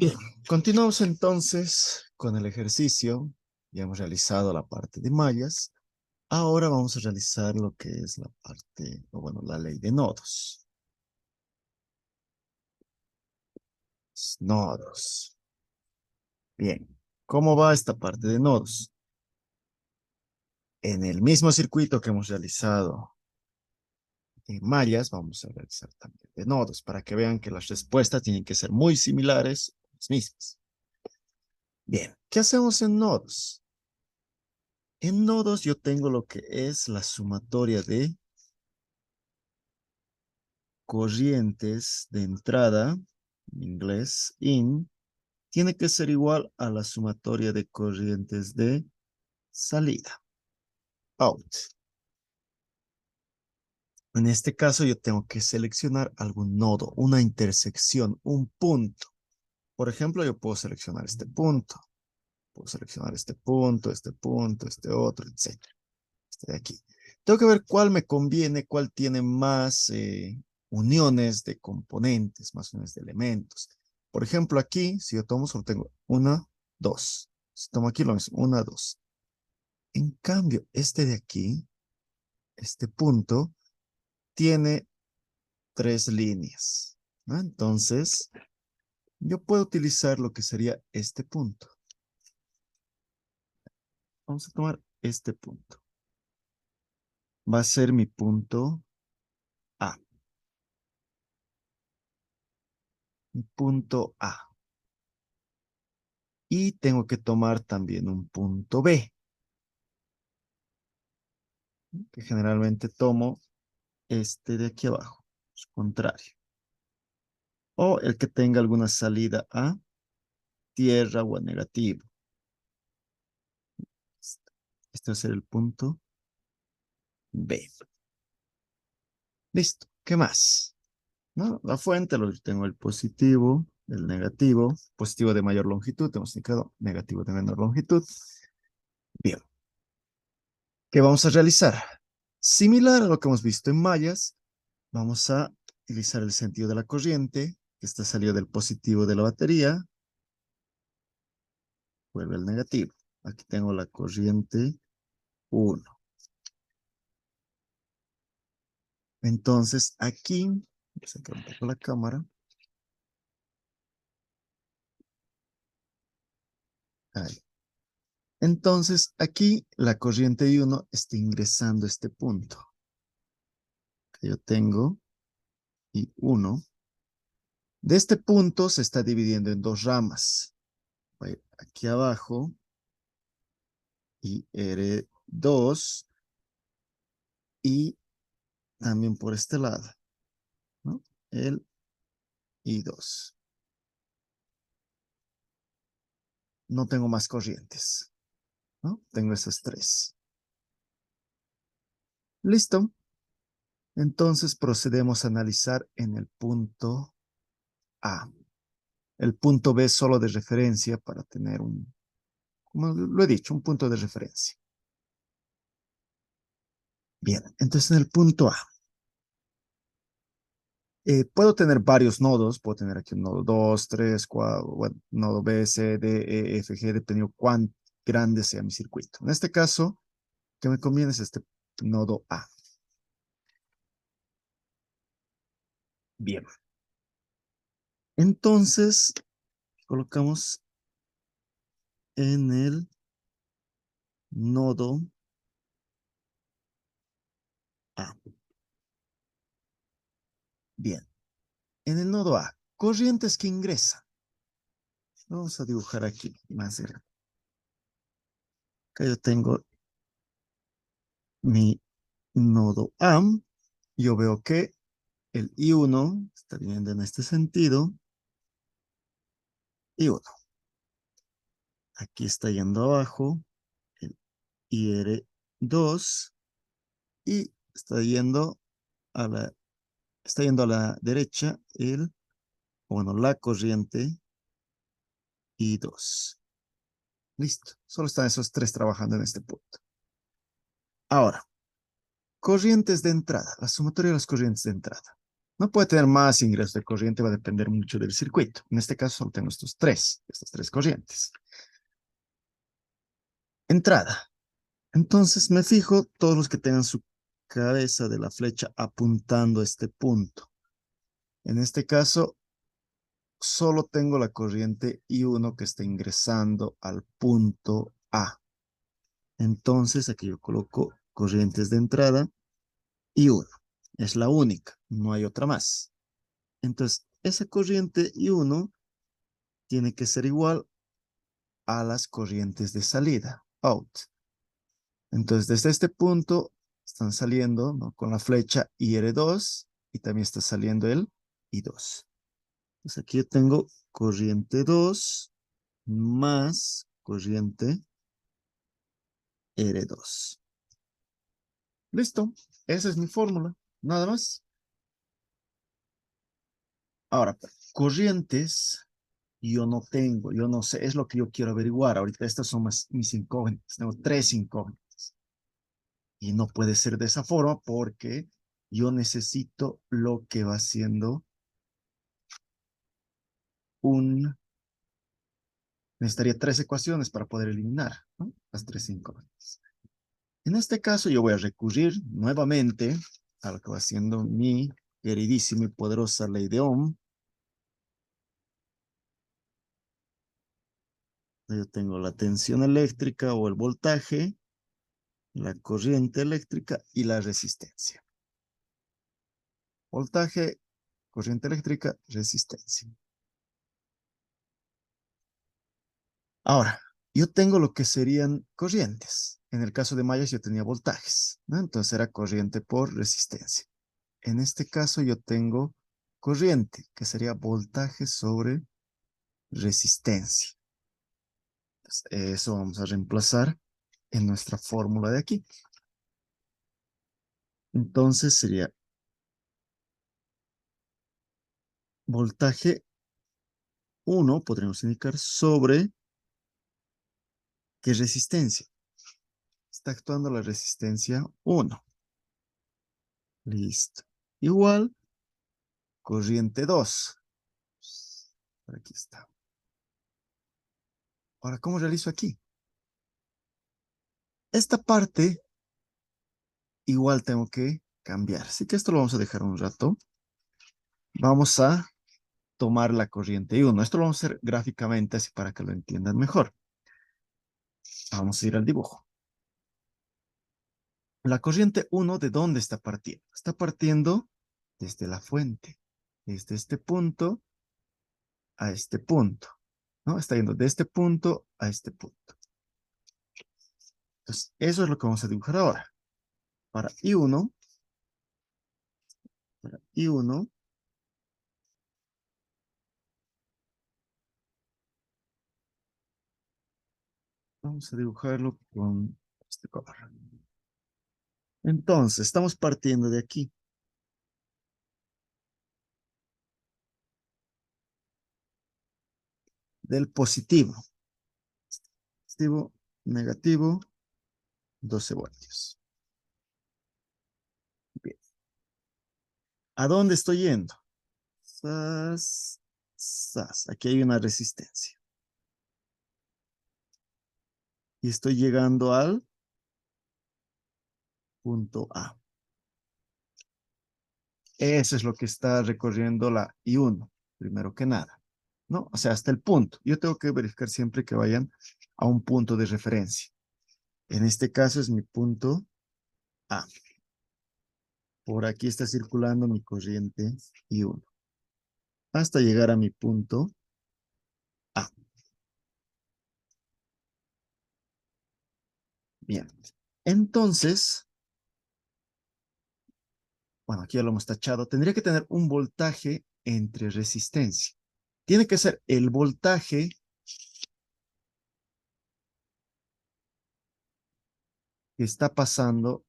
Bien, continuamos entonces con el ejercicio. Ya hemos realizado la parte de mallas. Ahora vamos a realizar lo que es la parte, o bueno, la ley de nodos. Nodos. Bien, ¿cómo va esta parte de nodos? En el mismo circuito que hemos realizado en mallas, vamos a realizar también de nodos, para que vean que las respuestas tienen que ser muy similares, las mismas. Bien, ¿qué hacemos en nodos? En nodos yo tengo lo que es la sumatoria de corrientes de entrada, en inglés, in, tiene que ser igual a la sumatoria de corrientes de salida, out. En este caso yo tengo que seleccionar algún nodo, una intersección, un punto. Por ejemplo, yo puedo seleccionar este punto, puedo seleccionar este punto, este otro, etcétera. Este de aquí. Tengo que ver cuál me conviene, cuál tiene más uniones de componentes, más uniones de elementos. Por ejemplo, aquí, si yo tomo, solo tengo una, dos. Si tomo aquí lo mismo, una, dos. En cambio, este de aquí, este punto, tiene tres líneas, ¿no? Entonces, yo puedo utilizar lo que sería este punto. Vamos a tomar este punto. Va a ser mi punto A. Mi punto A. Y tengo que tomar también un punto B, que generalmente tomo este de aquí abajo, es contrario. O el que tenga alguna salida a tierra o a negativo. Este va a ser el punto B. Listo. ¿Qué más? ¿No? La fuente, lo tengo el positivo, el negativo, positivo de mayor longitud, hemos indicado negativo de menor longitud. Bien. ¿Qué vamos a realizar? Similar a lo que hemos visto en mallas, vamos a utilizar el sentido de la corriente, que está saliendo del positivo de la batería, vuelve al negativo. Aquí tengo la corriente 1. Entonces, aquí, voy a sacar un poco la cámara. Ahí. Entonces, aquí la corriente 1 está ingresando a este punto. Que yo tengo y 1. De este punto se está dividiendo en dos ramas. Voy aquí abajo y R2 y también por este lado, ¿no? El I2. No tengo más corrientes, ¿no? Tengo esas tres. Listo. Entonces procedemos a analizar en el punto A. El punto B solo de referencia para tener un, como lo he dicho, un punto de referencia. Bien, entonces en el punto A. Puedo tener varios nodos, puedo tener aquí un nodo 2, 3, 4, bueno, nodo B, C, D, E, F, G, dependiendo cuán grande sea mi circuito. En este caso, que me conviene es este nodo A. Bien. Entonces, colocamos en el nodo A. Bien. En el nodo A, corrientes que ingresan. Vamos a dibujar aquí más grande. Acá yo tengo mi nodo A. Yo veo que el I1 está viniendo en este sentido. I1. Aquí está yendo abajo el IR2 y está yendo a la derecha bueno, la corriente I2. Listo. Solo están esos tres trabajando en este punto. Ahora, corrientes de entrada. La sumatoria de las corrientes de entrada. No puede tener más ingresos de corriente, va a depender mucho del circuito. En este caso solo tengo estas tres corrientes. Entrada. Entonces me fijo todos los que tengan su cabeza de la flecha apuntando a este punto. En este caso, solo tengo la corriente I1 que está ingresando al punto A. Entonces aquí yo coloco corrientes de entrada I1. Es la única, no hay otra más. Entonces, esa corriente I1 tiene que ser igual a las corrientes de salida, out. Entonces, desde este punto están saliendo, ¿no?, con la flecha IR2 y también está saliendo el I2. Entonces, aquí yo tengo corriente 2 más corriente R2. Listo, esa es mi fórmula, nada más. Ahora, corrientes yo no tengo, yo no sé, es lo que yo quiero averiguar. Ahorita estas son mis incógnitas, tengo tres incógnitas. Y no puede ser de esa forma porque yo necesito lo que va siendo un... Necesitaría tres ecuaciones para poder eliminar, ¿no?, las tres incógnitas. En este caso yo voy a recurrir nuevamente a lo que va siendo mi queridísima y poderosa ley de Ohm. Yo tengo la tensión eléctrica o el voltaje, la corriente eléctrica y la resistencia. Voltaje, corriente eléctrica, resistencia. Ahora, yo tengo lo que serían corrientes. En el caso de mallas yo tenía voltajes, ¿no? Entonces era corriente por resistencia. En este caso yo tengo corriente, que sería voltaje sobre resistencia. Entonces, eso vamos a reemplazar en nuestra fórmula de aquí. Entonces sería voltaje 1, podríamos indicar, sobre ¿qué resistencia? Está actuando la resistencia 1. Listo. Igual, corriente 2. Aquí está. Ahora, ¿cómo realizo aquí? Esta parte igual tengo que cambiar. Así que esto lo vamos a dejar un rato. Vamos a tomar la corriente 1. Esto lo vamos a hacer gráficamente así para que lo entiendan mejor. Vamos a ir al dibujo. La corriente 1, ¿de dónde está partiendo? Está partiendo desde la fuente, desde este punto a este punto, ¿no? Está yendo de este punto a este punto. Entonces, eso es lo que vamos a dibujar ahora. Para I1, vamos a dibujarlo con este color. Entonces, estamos partiendo de aquí. Del positivo. Positivo, negativo, 12 voltios. Bien. ¿A dónde estoy yendo? Sas, sas. Aquí hay una resistencia. Y estoy llegando al punto A. Eso es lo que está recorriendo la I1, primero que nada, ¿no? O sea, hasta el punto. Yo tengo que verificar siempre que vayan a un punto de referencia. En este caso es mi punto A. Por aquí está circulando mi corriente I1. Hasta llegar a mi punto A. Bien. Entonces, bueno, aquí ya lo hemos tachado. Tendría que tener un voltaje entre resistencia. Tiene que ser el voltaje que está pasando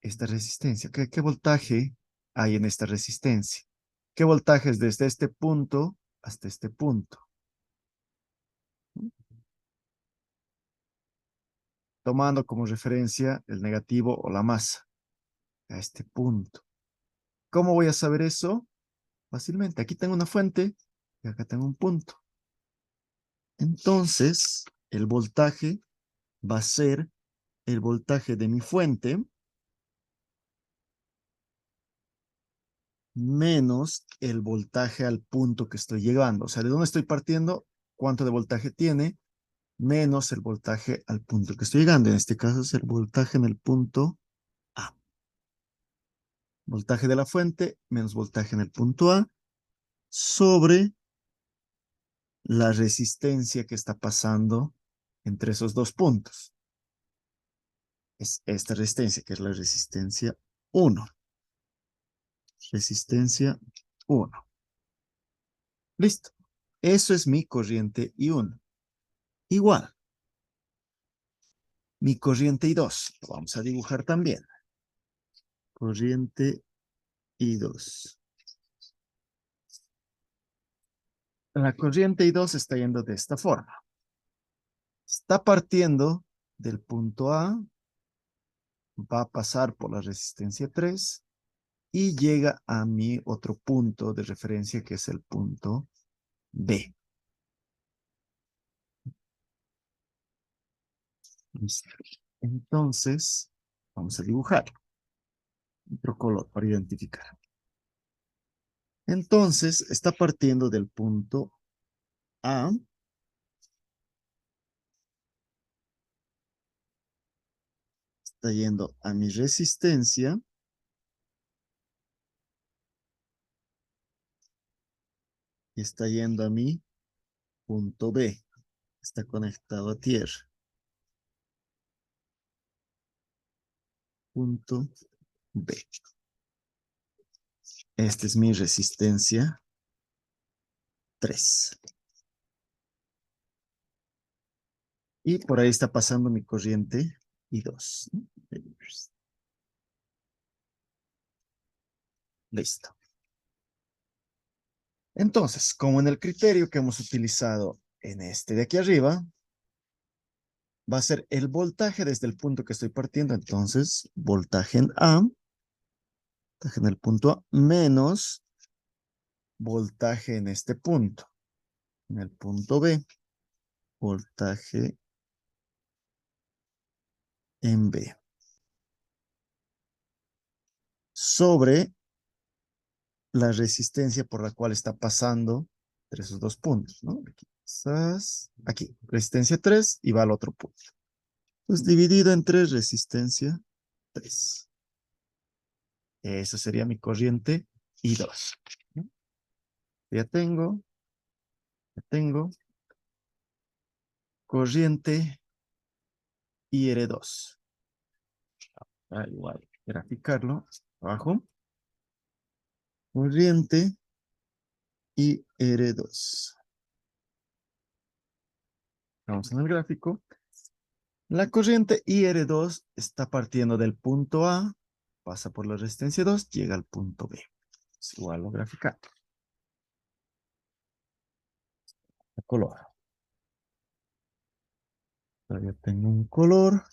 esta resistencia. ¿Qué voltaje hay en esta resistencia? ¿Qué voltaje es desde este punto hasta este punto? Tomando como referencia el negativo o la masa a este punto. ¿Cómo voy a saber eso? Fácilmente. Aquí tengo una fuente y acá tengo un punto. Entonces, el voltaje va a ser el voltaje de mi fuente menos el voltaje al punto que estoy llegando. O sea, ¿de dónde estoy partiendo? ¿Cuánto de voltaje tiene? Menos el voltaje al punto que estoy llegando. En este caso es el voltaje en el punto A. Voltaje de la fuente menos voltaje en el punto A sobre la resistencia que está pasando entre esos dos puntos. Es esta resistencia, que es la resistencia 1. Resistencia 1. Listo. Eso es mi corriente I1. Igual, mi corriente I2. Lo vamos a dibujar también. Corriente I2. La corriente I2 está yendo de esta forma. Está partiendo del punto A, va a pasar por la resistencia 3 y llega a mi otro punto de referencia que es el punto B. Listo. Entonces, vamos a dibujar otro color para identificar. Entonces, está partiendo del punto A, está yendo a mi resistencia y está yendo a mi punto B. Está conectado a tierra. Punto B. Esta es mi resistencia 3. Y por ahí está pasando mi corriente I2. Listo. Entonces, como en el criterio que hemos utilizado en este de aquí arriba, va a ser el voltaje desde el punto que estoy partiendo. Entonces, voltaje en A, voltaje en el punto A, menos voltaje en este punto. En el punto B, voltaje en B. Sobre la resistencia por la cual está pasando entre esos dos puntos, ¿no? Aquí, quizás, aquí, resistencia 3 y va al otro punto. Entonces, dividido entre resistencia 3. Esa sería mi corriente I2. ¿No? Ya tengo corriente IR2. Igual, graficarlo abajo. Corriente IR2. Vamos en el gráfico. La corriente IR2 está partiendo del punto A, pasa por la resistencia 2, llega al punto B. Es igual lo graficado. El color. Todavía tengo un color.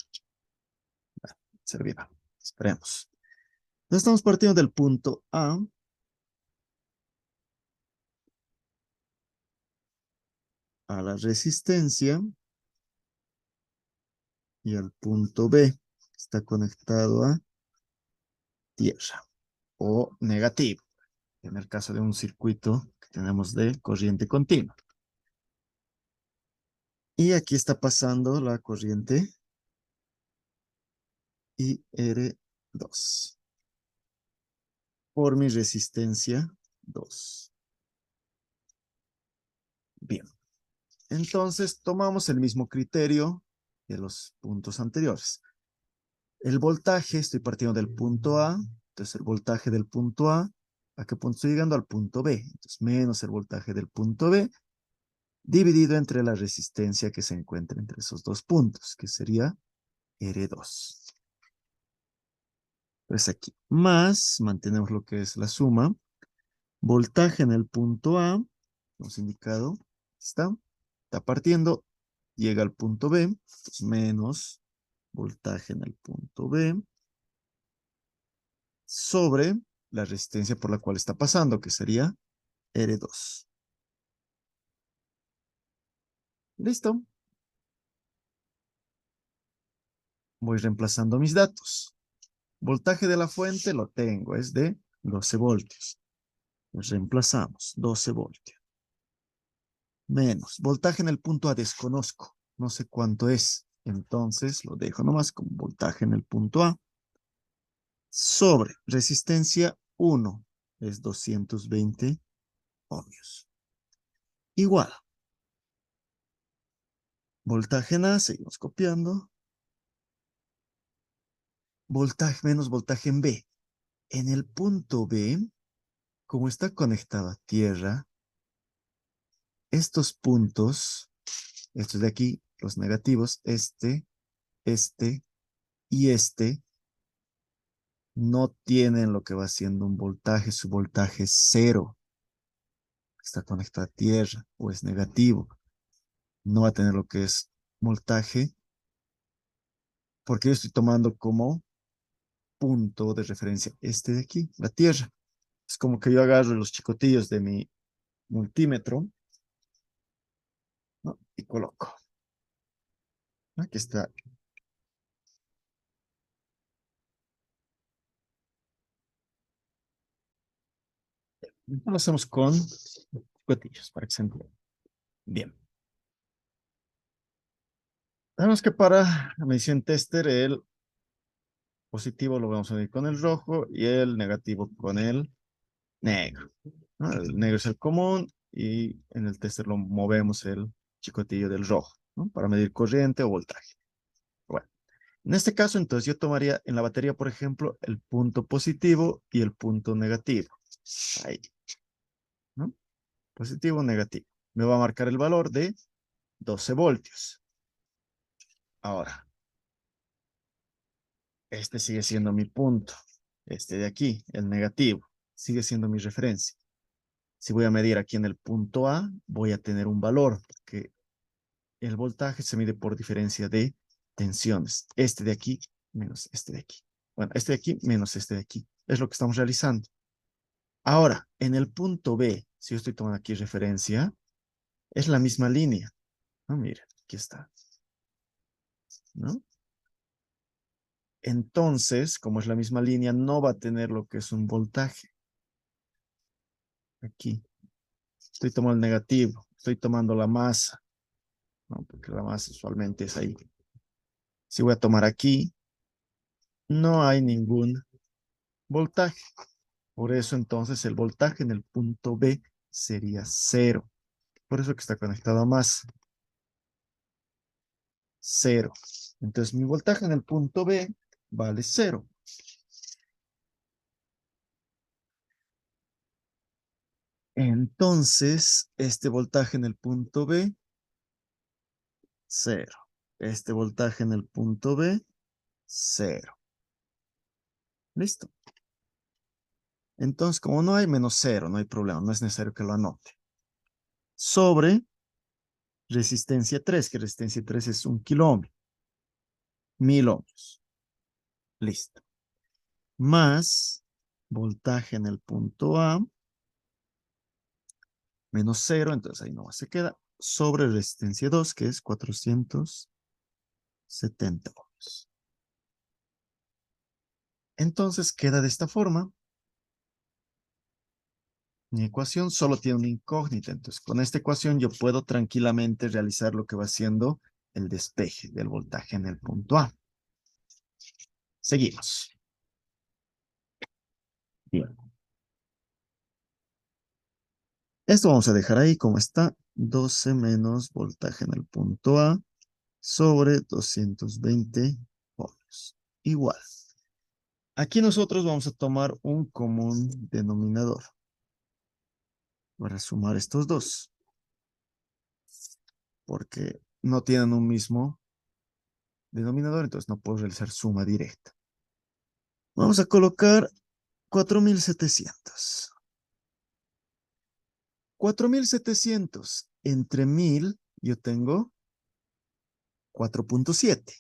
Servirá. Esperemos. Entonces estamos partiendo del punto a la resistencia y al punto B. Está conectado a tierra o negativo, en el caso de un circuito que tenemos de corriente continua. Y aquí está pasando la corriente IR2 por mi resistencia 2. Bien, entonces tomamos el mismo criterio de los puntos anteriores. El voltaje, estoy partiendo del punto A, entonces el voltaje del punto ¿a qué punto estoy llegando? Al punto B. Entonces menos el voltaje del punto B, dividido entre la resistencia que se encuentra entre esos dos puntos, que sería R2. Pues aquí, más, mantenemos lo que es la suma, voltaje en el punto A, hemos indicado, está partiendo, llega al punto B, pues menos voltaje en el punto B, sobre la resistencia por la cual está pasando, que sería R2. Listo. Voy reemplazando mis datos. Voltaje de la fuente lo tengo, es de 12 voltios. Pues reemplazamos 12 voltios. Menos. Voltaje en el punto A desconozco. No sé cuánto es. Entonces lo dejo nomás como voltaje en el punto A. Sobre resistencia 1 es 220 ohmios. Igual. Voltaje en A, seguimos copiando. Voltaje menos voltaje en B. En el punto B, como está conectada a tierra, estos puntos, estos de aquí, los negativos, este y este, no tienen lo que va siendo un voltaje. Su voltaje es cero. Está conectado a tierra o es negativo. No va a tener lo que es voltaje porque yo estoy tomando como punto de referencia este de aquí, la tierra. Es como que yo agarro los chicotillos de mi multímetro, ¿no? Y coloco. Aquí está. Lo hacemos con chicotillos para que se entienda. Bien. Sabemos que para la medición tester el positivo lo vamos a medir con el rojo y el negativo con el negro, ¿no? El negro es el común y en el tester lo movemos el chicotillo del rojo, ¿no? Para medir corriente o voltaje. Bueno, en este caso entonces yo tomaría en la batería, por ejemplo, el punto positivo y el punto negativo. Ahí, ¿no? Positivo o negativo. Me va a marcar el valor de 12 voltios. Ahora, este sigue siendo mi punto. Este de aquí, el negativo, sigue siendo mi referencia. Si voy a medir aquí en el punto A, voy a tener un valor, porque el voltaje se mide por diferencia de tensiones. Este de aquí menos este de aquí. Bueno, este de aquí menos este de aquí. Es lo que estamos realizando. Ahora, en el punto B, si yo estoy tomando aquí referencia, es la misma línea. ¿No? Miren, aquí está. ¿No? Entonces, como es la misma línea, no va a tener lo que es un voltaje. Aquí. Estoy tomando el negativo. Estoy tomando la masa, ¿no? Porque la masa usualmente es ahí. Si voy a tomar aquí, no hay ningún voltaje. Por eso entonces el voltaje en el punto B sería cero. Por eso que está conectado a masa. Cero. Entonces mi voltaje en el punto B vale cero. Entonces, este voltaje en el punto B, cero. Este voltaje en el punto B, cero. ¿Listo? Entonces, como no hay menos cero, no hay problema, no es necesario que lo anote. Sobre resistencia 3, que resistencia 3 es 1 kilo ohm, 1000 ohmios. Listo. Más voltaje en el punto A, menos cero, entonces ahí no se queda, sobre resistencia 2, que es 470 ohmios. Entonces queda de esta forma. Mi ecuación solo tiene una incógnita, entonces con esta ecuación yo puedo tranquilamente realizar lo que va siendo el despeje del voltaje en el punto A. Seguimos. Bien. Esto vamos a dejar ahí como está, 12 menos voltaje en el punto A sobre 220 ohmios. Igual. Aquí nosotros vamos a tomar un común denominador para sumar estos dos, porque no tienen un mismo denominador, entonces no puedo realizar suma directa. Vamos a colocar 4700. 4700 entre 1000, yo tengo 4.7,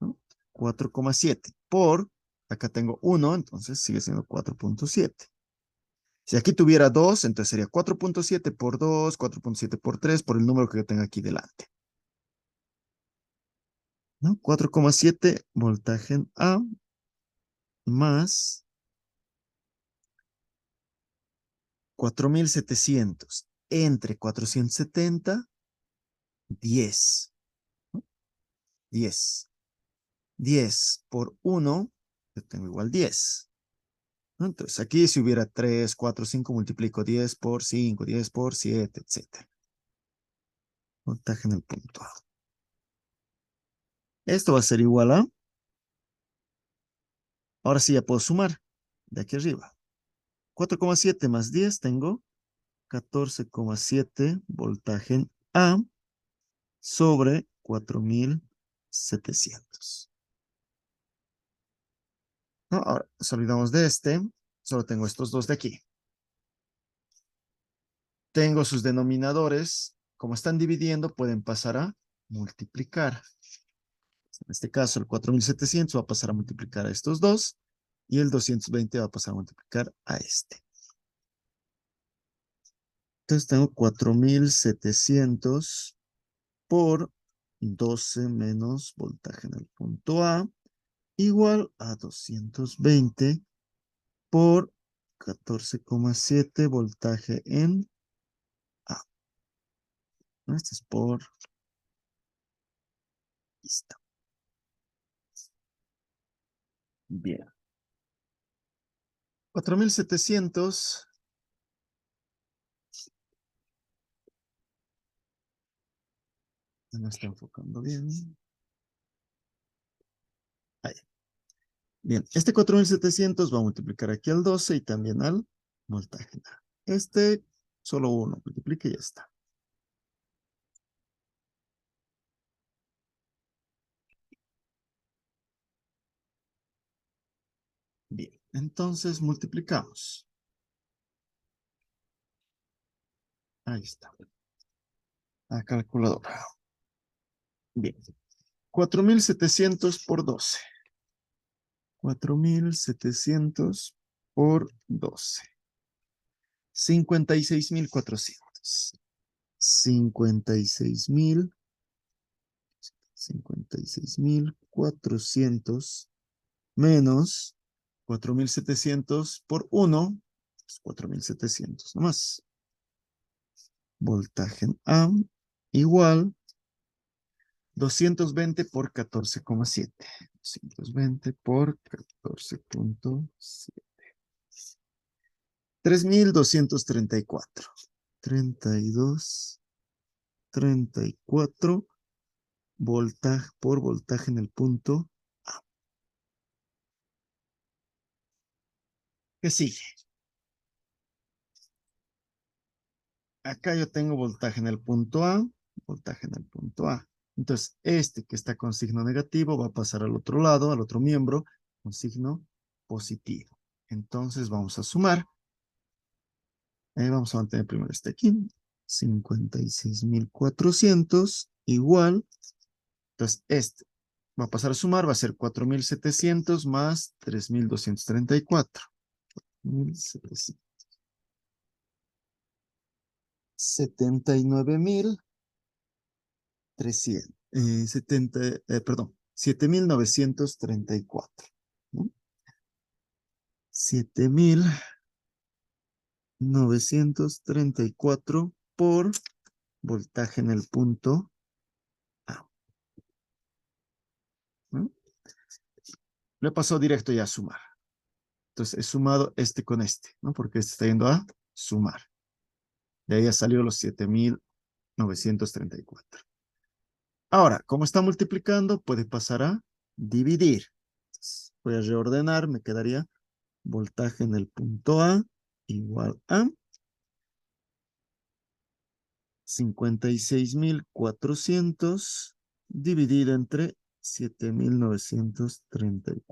¿no? 4,7 por Acá tengo 1, entonces sigue siendo 4.7. Si aquí tuviera 2, entonces sería 4.7 por 2, 4.7 por 3, por el número que yo tengo aquí delante, ¿no? 4,7 voltaje en A más 4.700 entre 470, 10, ¿no? 10. 10 por 1, yo tengo igual 10, ¿no? Entonces aquí si hubiera 3, 4, 5, multiplico 10 por 5, 10 por 7, etcétera. Voltaje en el punto A. Esto va a ser igual a, ahora sí ya puedo sumar de aquí arriba. 4,7 más 10 tengo 14,7 voltaje en A sobre 4.700. ¿No? Ahora, nos olvidamos de este. Solo tengo estos dos de aquí. Tengo sus denominadores. Como están dividiendo, pueden pasar a multiplicar. En este caso, el 4.700 va a pasar a multiplicar a estos dos. Y el 220 va a pasar a multiplicar a este. Entonces tengo 4.700 por 12 menos voltaje en el punto A igual a 220 por 14,7 voltaje en A. ¿No? Este es por lista. Bien. 4.700. No está enfocando bien. Ahí. Bien, este 4.700 va a multiplicar aquí al 12 y también al voltaje. Este, solo uno, multiplique y ya está. Bien, entonces multiplicamos. Ahí está. La calculadora. Bien. 4.700 por 12. 4.700 por 12. 56.400. 56.400 menos 4.700 por 1, 4.700 nomás. Voltaje en A igual 220 por 14,7. 220 por 14,7. 3.234. 32, 34 voltaje por voltaje en el punto A. ¿Qué sigue? Acá yo tengo voltaje en el punto A, voltaje en el punto A. Entonces, este que está con signo negativo va a pasar al otro lado, al otro miembro, con signo positivo. Entonces, vamos a sumar. Vamos a mantener primero este aquí. 56.400 igual. Entonces, este va a pasar a sumar, va a ser 4.700 más 3.234. 79.300. 7.934. ¿No? 7.934 por voltaje en el punto A. ¿No? Le pasó directo ya a sumar. Entonces he sumado este con este, ¿no? Porque este está yendo a sumar. De ahí ya salió los 7.934. Ahora, como está multiplicando, puede pasar a dividir. Entonces, voy a reordenar, me quedaría voltaje en el punto A igual a 56.400 dividido entre 7.934.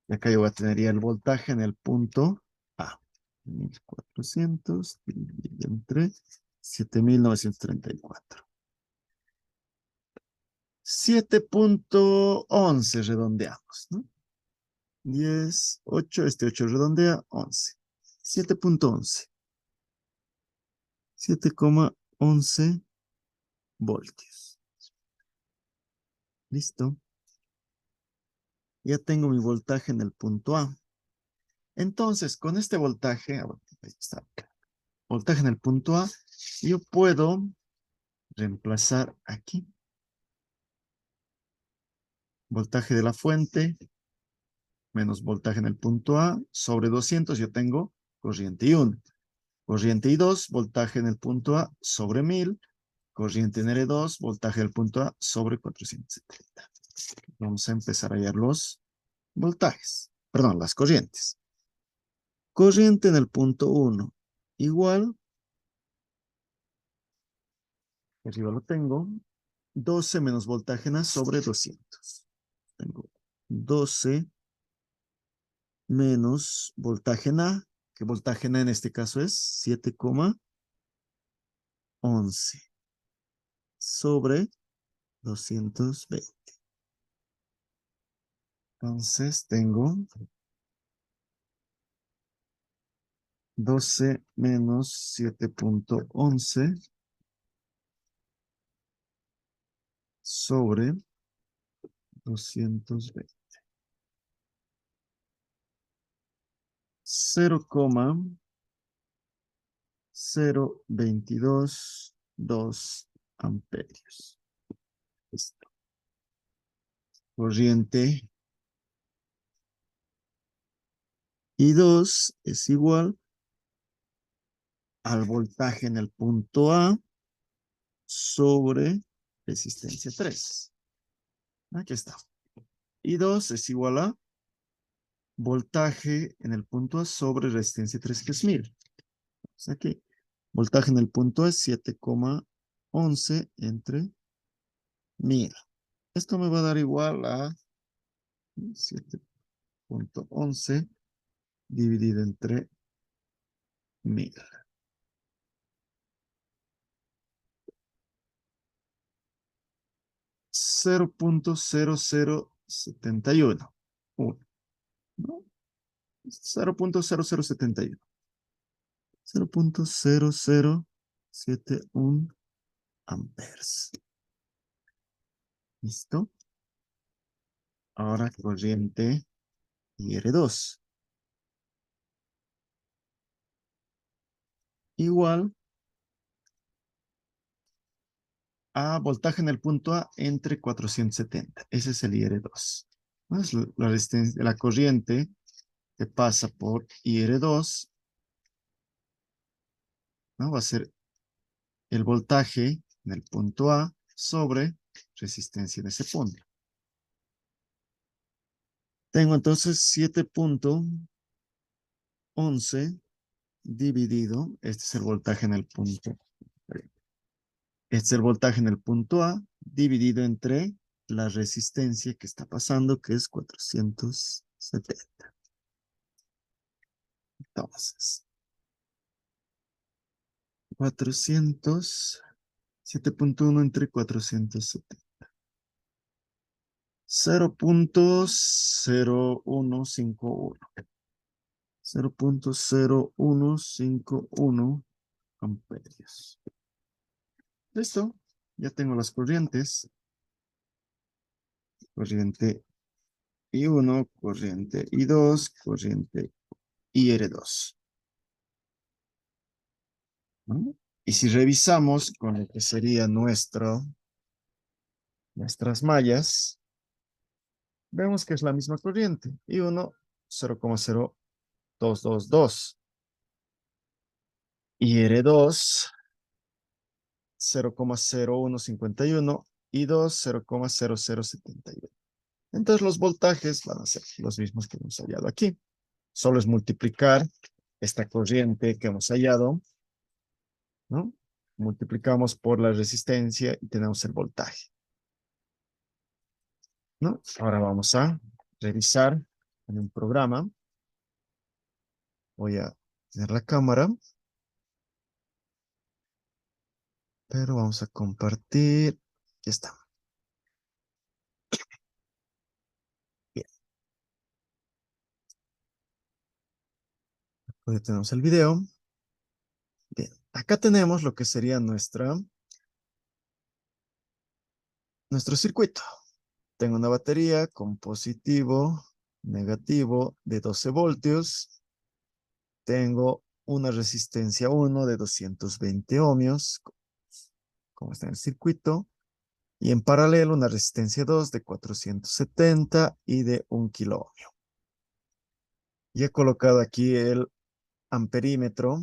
Y acá yo voy a tener ya el voltaje en el punto A. 1.400 dividido entre 7.934. 7.11 redondeamos, ¿no? 10, 8, este 8 redondea, 11. 7.11. 7,11 voltios. Listo. Ya tengo mi voltaje en el punto A. Entonces, con este voltaje, ahí está, voltaje en el punto A, yo puedo reemplazar aquí. Voltaje de la fuente menos voltaje en el punto A sobre 200, yo tengo corriente I1. Corriente I2, voltaje en el punto A sobre 1000. Corriente en R2, voltaje del punto A sobre 470. Vamos a empezar a hallar los voltajes, perdón, las corrientes. Corriente en el punto 1, igual, arriba lo tengo, 12 menos voltaje en A sobre 200. Tengo 12 menos voltaje en A, que voltaje en A en este caso es 7,11 sobre 220. Entonces tengo 12 menos 7,11 sobre 220. 0,0222 amperios. Listo. Corriente I2 es igual al voltaje en el punto A sobre resistencia 3. Aquí está. I2 es igual a voltaje en el punto A sobre resistencia 3, que es 1000. O sea que voltaje en el punto A es 7,11 entre 1000. Esto me va a dar igual a 7,11 dividido entre 1000. 0,0071. ¿No? 0,0071. 0,0071 amperes. ¿Listo? Ahora corriente IR2. Igual a voltaje en el punto A entre 470. Ese es el IR2. ¿No? Es la corriente que pasa por IR2, ¿no? Va a ser el voltaje en el punto A sobre resistencia en ese punto. Tengo entonces 7,11 dividido, este es el voltaje en el punto. Este es el voltaje en el punto A dividido entre la resistencia que está pasando, que es 470. Entonces, 7,1 entre 470. 0,0151. 0,0151 amperios. Listo. Ya tengo las corrientes. Corriente I1, corriente I2, corriente IR2. ¿No? Y si revisamos con lo que sería nuestras mallas, vemos que es la misma corriente. I1, 0,0222. IR2, 0,0151 y 2, 0,0071. Entonces los voltajes van a ser los mismos que hemos hallado aquí. Solo es multiplicar esta corriente que hemos hallado, ¿no? Multiplicamos por la resistencia y tenemos el voltaje, ¿no? Ahora vamos a revisar en un programa. Voy a tener la cámara, pero vamos a compartir. Aquí está. Bien. Pues tenemos el video. Bien, acá tenemos lo que sería nuestro circuito. Tengo una batería con positivo, negativo de 12 voltios. Tengo una resistencia 1 de 220 ohmios, como está en el circuito. Y en paralelo una resistencia 2 de 470 y de 1 kilo ohmio. Y he colocado aquí el amperímetro,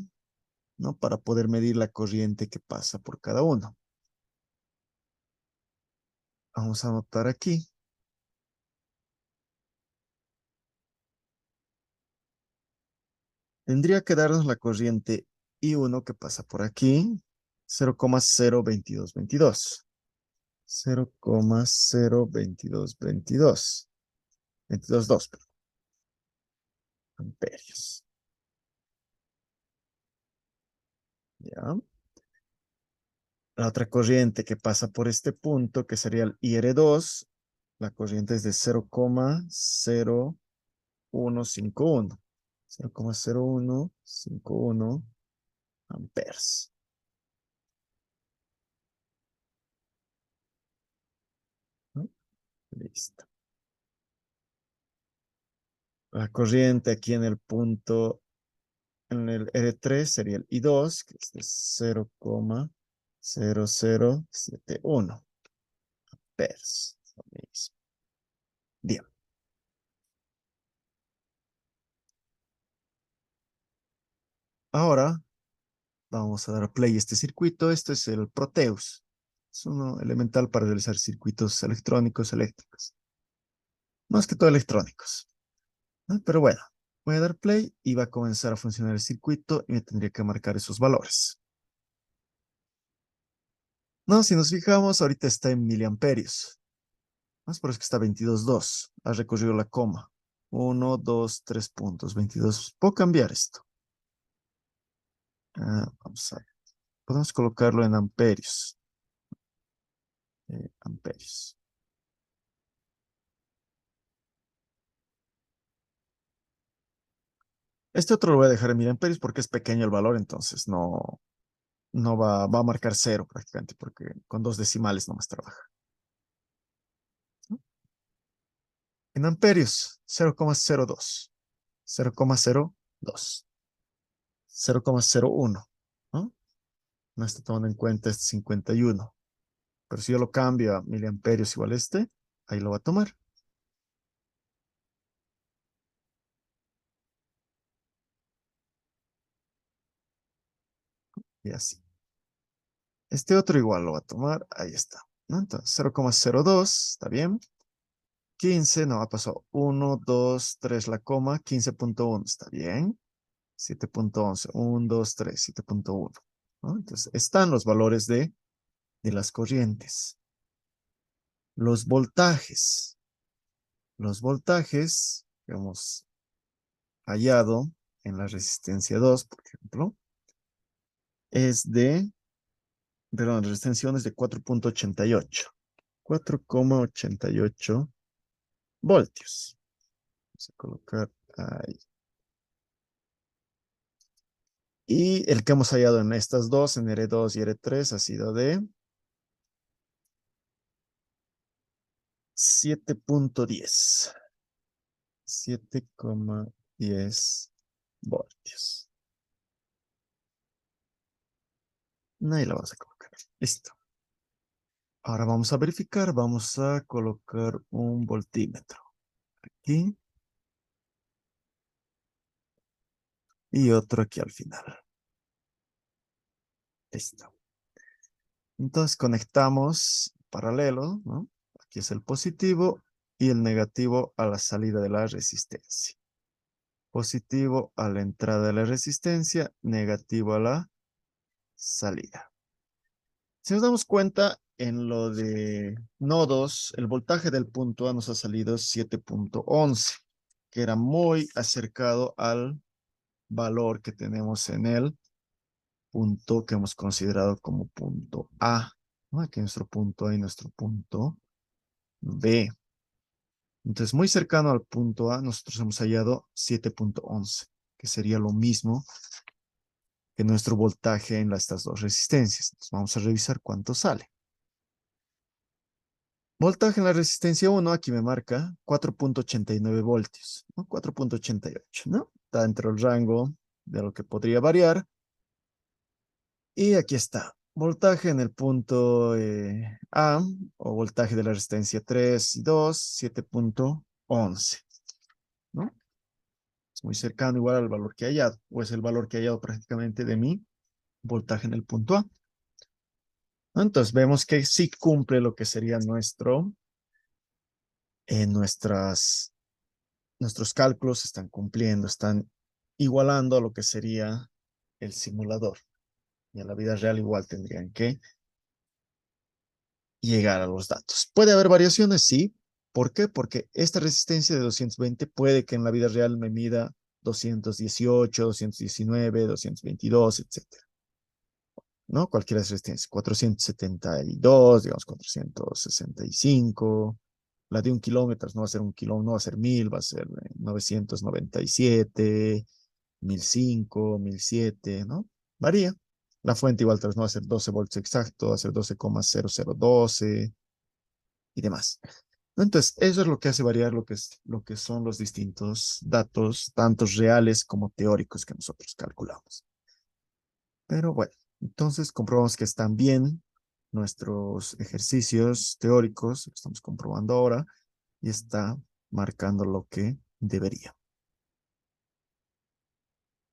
¿no? Para poder medir la corriente que pasa por cada uno. Vamos a anotar aquí. Tendría que darnos la corriente I1 que pasa por aquí, 0,02222. 0,02222. 22,2, perdón, amperios. ¿Ya? La otra corriente que pasa por este punto, que sería el IR2, la corriente es de 0,0151. 0,0151 amperes. ¿No? Listo. La corriente aquí en el punto, en el R3 sería el I2, que es de 0,0071 amperes. Lo mismo. Bien. Ahora vamos a dar play a este circuito. Este es el Proteus. Es uno elemental para realizar circuitos electrónicos eléctricos. Más que todo electrónicos, ¿no? Pero bueno, voy a dar play y va a comenzar a funcionar el circuito y me tendría que marcar esos valores. No, si nos fijamos, ahorita está en miliamperios. Más por eso que está 22,2. Ha recorrido la coma. 1, 2, 3 puntos. 22. Puedo cambiar esto. Vamos a ver. Podemos colocarlo en amperios. Amperios. Este otro lo voy a dejar en miliamperios porque es pequeño el valor, entonces no va a marcar cero prácticamente porque con dos decimales nomás trabaja. ¿No? En amperios, 0,02, 0,02, 0,01, ¿no? No está tomando en cuenta este 51. Pero si yo lo cambio a miliamperios igual a este, ahí lo va a tomar. Y así. Este otro igual lo va a tomar. Ahí está, ¿no? Entonces, 0,02, está bien. 15, no, ha pasado 1, 2, 3 la coma, 15,1, está bien. 7,11, 1, 2, 3, 7,1, ¿no? Entonces, están los valores de las corrientes. Los voltajes. Los voltajes que hemos hallado en la resistencia 2, por ejemplo, es perdón, la resistencia 1 es de 4,88. 4,88 voltios. Vamos a colocar ahí. Y el que hemos hallado en estas dos, en R2 y R3, ha sido de 7,10. 7,10 voltios. Ahí lo vamos a colocar. Listo. Ahora vamos a verificar. Vamos a colocar un voltímetro aquí y otro aquí al final. Listo. Entonces conectamos paralelo, ¿no? Aquí es el positivo y el negativo a la salida de la resistencia. Positivo a la entrada de la resistencia, negativo a la salida. Si nos damos cuenta, en lo de nodos, el voltaje del punto A nos ha salido 7,11, que era muy acercado al valor que tenemos en el punto que hemos considerado como punto A, ¿no? Aquí nuestro punto A y nuestro punto B. Entonces, muy cercano al punto A, nosotros hemos hallado 7,11, que sería lo mismo que nuestro voltaje en estas dos resistencias. Entonces vamos a revisar cuánto sale. Voltaje en la resistencia 1, aquí me marca 4.89 voltios, ¿no? 4.88, ¿no? Está dentro del rango de lo que podría variar. Y aquí está, voltaje en el punto A, o voltaje de la resistencia 3 y 2, 7.11, ¿no? Es muy cercano igual al valor que he hallado, o es el valor que he hallado prácticamente de mi voltaje en el punto A. ¿No? Entonces vemos que sí cumple lo que sería nuestros cálculos están cumpliendo, están igualando a lo que sería el simulador. Y en la vida real igual tendrían que llegar a los datos. ¿Puede haber variaciones? Sí. ¿Por qué? Porque esta resistencia de 220 puede que en la vida real me mida 218, 219, 222, etcétera. ¿No? Cualquier resistencia. 472, digamos 465. La de 1 kilómetro no va a ser 1 kilómetro, no va a ser 1000, va a ser 997, 1005, 1007, ¿no? Varía. La fuente igual tal vez no va a ser 12 voltios exacto, va a ser 12,0012 y demás. Entonces, eso es lo que hace variar lo que son los distintos datos, tanto reales como teóricos que nosotros calculamos. Pero bueno, entonces comprobamos que están bien nuestros ejercicios teóricos, lo estamos comprobando ahora, y está marcando lo que debería.